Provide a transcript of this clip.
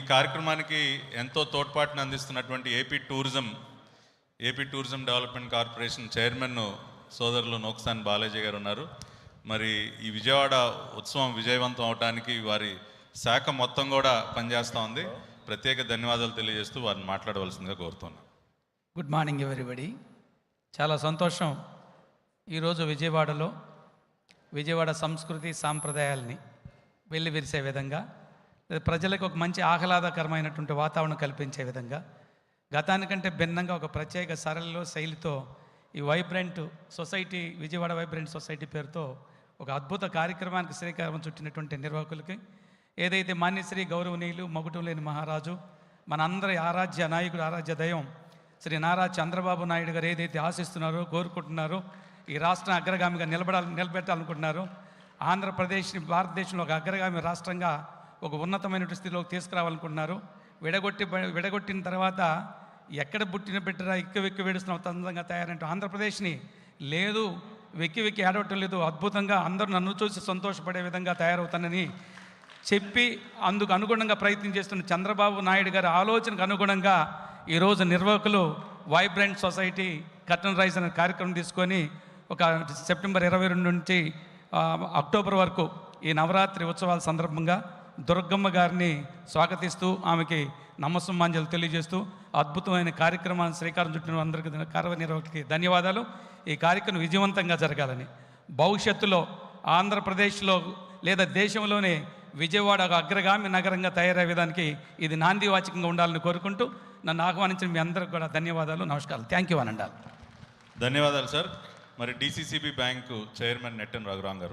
కార్యక్రమానికి ఎంతో తోడ్పాటును అందిస్తున్నటువంటి AP tourism development corporation chairman సోదరులు నోక్సాన్ బాలాజీ గారు ఉన్నారు. మరి ఈ విజయవాడ ఉత్సవం విజయవంతం అవడానికి వారి శాఖ మొత్తం కూడా పనిచేస్తూ ఉంది. ప్రత్యేక ధన్యవాదాలు తెలియజేస్తూ వారిని మాట్లాడవలసిందిగా కోరుతున్నాను. Good morning everybody. చాలా సంతోషం ఈరోజు విజయవాడ సంస్కృతి సాంప్రదాయాల్ని వెల్లివిరిసే విధంగా, ప్రజలకు ఒక మంచి ఆహ్లాదకరమైనటువంటి వాతావరణం కల్పించే విధంగా, గతానికంటే భిన్నంగా ఒక ప్రత్యేక సరళిలో శైలితో ఈ విజయవాడ వైబ్రెంట్ సొసైటీ పేరుతో ఒక అద్భుత కార్యక్రమానికి శ్రీకారం చుట్టినటువంటి నిర్వాహకులకి, ఏదైతే మాన్యశ్రీ గౌరవనీయులు మగుటం లేని మహారాజు, మనందరి ఆరాధ్య నాయకుడు, ఆరాధ్య దైవం శ్రీ నారా చంద్రబాబు నాయుడు గారు ఏదైతే ఆశిస్తున్నారో, కోరుకుంటున్నారో, ఈ రాష్ట్రం అగ్రగామిగా నిలబెట్టాలనుకుంటున్నారో, ఆంధ్రప్రదేశ్ని భారతదేశంలో ఒక అగ్రగామి రాష్ట్రంగా ఒక ఉన్నతమైన స్థితిలోకి తీసుకురావాలనుకుంటున్నారు. విడగొట్టిన తర్వాత ఎక్కడ పుట్టిన బిడ్డరా వెక్కి వేడుస్తున్న తొందరగా తయారంటూ ఆంధ్రప్రదేశ్ని లేదు వెక్కి ఆడవటం లేదు, అద్భుతంగా అందరూ నన్ను చూసి సంతోషపడే విధంగా తయారవుతానని చెప్పి అందుకు అనుగుణంగా ప్రయత్నం చేస్తున్న చంద్రబాబు నాయుడు గారి ఆలోచనకు అనుగుణంగా ఈరోజు నిర్వాహకులు వైబ్రెంట్ సొసైటీ కర్టన్ రైజ్ అనే కార్యక్రమం తీసుకొని ఒక సెప్టెంబర్ 22 నుంచి అక్టోబర్ వరకు ఈ నవరాత్రి ఉత్సవాల సందర్భంగా దుర్గమ్మ గారిని స్వాగతిస్తూ ఆమెకి నమస్సుమాంజలు తెలియజేస్తూ అద్భుతమైన కార్యక్రమాన్ని శ్రీకారం చుట్టిన అందరికీ కార్యనిర్వాహకులకి ధన్యవాదాలు. ఈ కార్యక్రమం విజయవంతంగా జరగాలని, భవిష్యత్తులో ఆంధ్రప్రదేశ్లో లేదా దేశంలోనే విజయవాడ ఒక అగ్రగామి నగరంగా తయారయ్యే విధానికి ఇది నాందివాచకంగా ఉండాలని కోరుకుంటూ నన్ను ఆహ్వానించిన మీ అందరికి కూడా ధన్యవాదాలు, నమస్కారాలు. థ్యాంక్ యూ అనండాలి. ధన్యవాదాలు సార్. మరి DCCB bank chairman Nettem Raghuram గారు.